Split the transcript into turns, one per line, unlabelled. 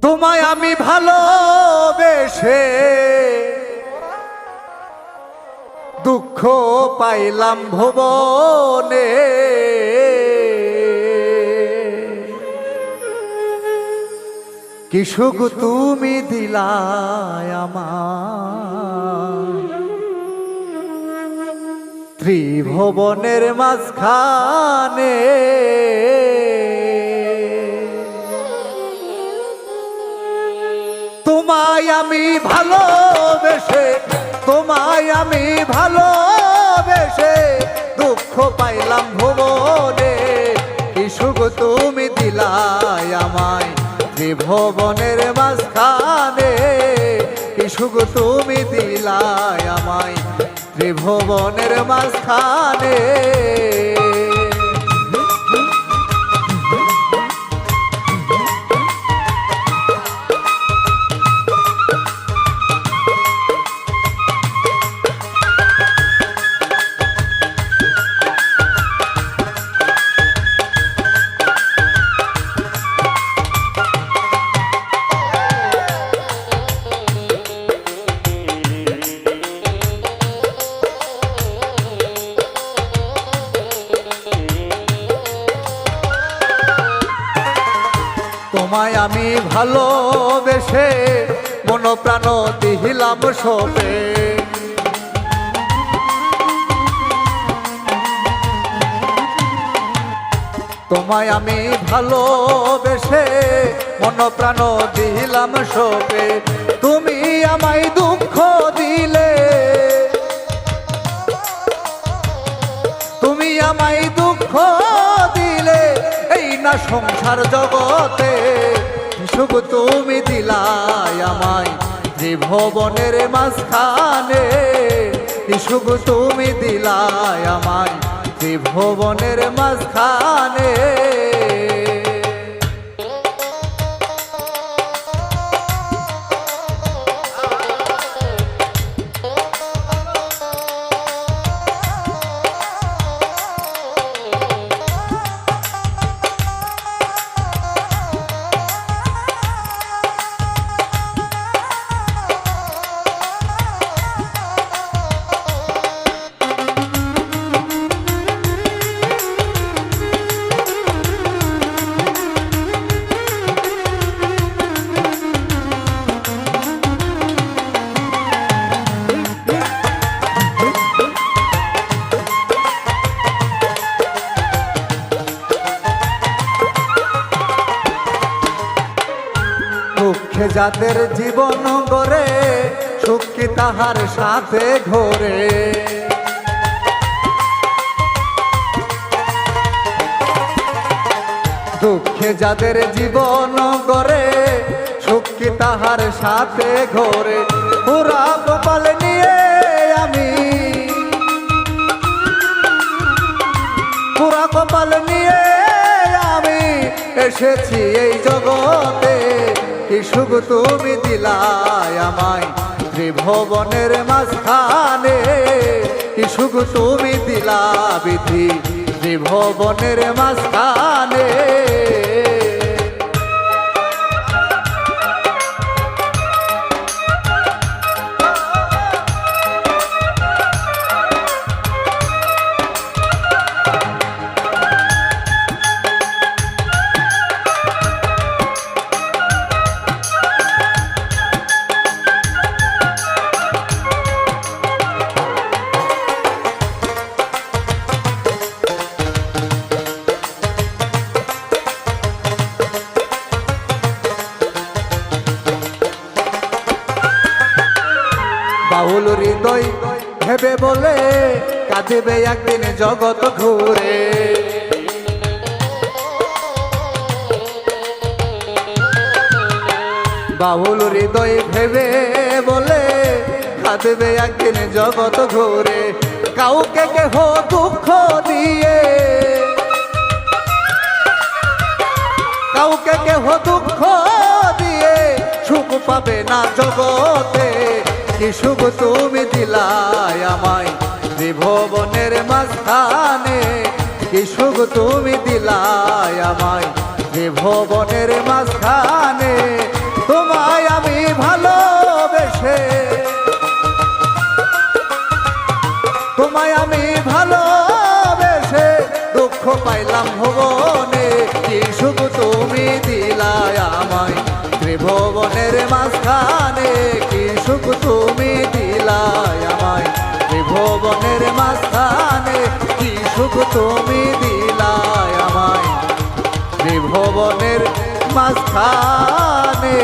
তোমায় আমি ভালোবেসে দুঃখ পাইলাম ভুবনে, কি সুখ তুমি দিলায় আমার ত্রিভুবনের মাঝখানে। তোমায় আমি ভালোবেসে, তোমায় আমি ভালোবেসে দুঃখ পাইলাম ভুবনে, কি সুখ তুমি দিলায় আমায় ত্রিভুবনের মাঝখানে, কি সুখ তুমি দিলায় আমায় ত্রিভুবনের মাঝখানে। তোমায় আমি ভালোবেসে মন প্রাণ দিহিলাম সবে, তোমায় আমি ভালোবেসে মন প্রাণ দিহিলাম সবে, তুমি আমায় দুঃখ দিলে, তুমি আমায় দুঃখ দিলে, এই না সংসার জগতে সুখ তুমি দিলায় আমায় ত্রিভুবনের মাঝখানে, সুখ তুমি দিলায় আমায় ত্রিভুবনের মাঝখানে। দুঃখে যাদের জীবন গড়ে সুখ কি তাহার সাথে ঘোরে, দুঃখে যাদের জীবন গড়ে সুখ কি তাহার সাথে ঘোরে, পুরা কপাল নিয়ে আমি, পুরা কপাল নিয়ে আমি এসেছি এই জগতে, কি সুখ তুমি দিলায় আমায় ত্রিভুবনের মাঝখানে, কি সুখ তুমি দিলা বিধি ত্রিভুবনের মাঝখানে। বাউল হৃদয় ভেবে বলে কাঁদিবে একদিন জগৎ ঘুরে, বাউল হৃদয় ভেবে বলে কাঁদিবে একদিন জগৎ ঘুরে, কাউকে কেহ দুঃখ দিয়ে, কাউকে কেহ দুঃখ দিয়ে সুখ পাবে না জগতে, কি সুখ তুমি দিলায় আমায় ত্রিভুবনের মাঝখানে, কি সুখ তুমি দিলায় আমায় ত্রিভুবনের মাঝখানে, ত্রিভুবনের মাঝখানে।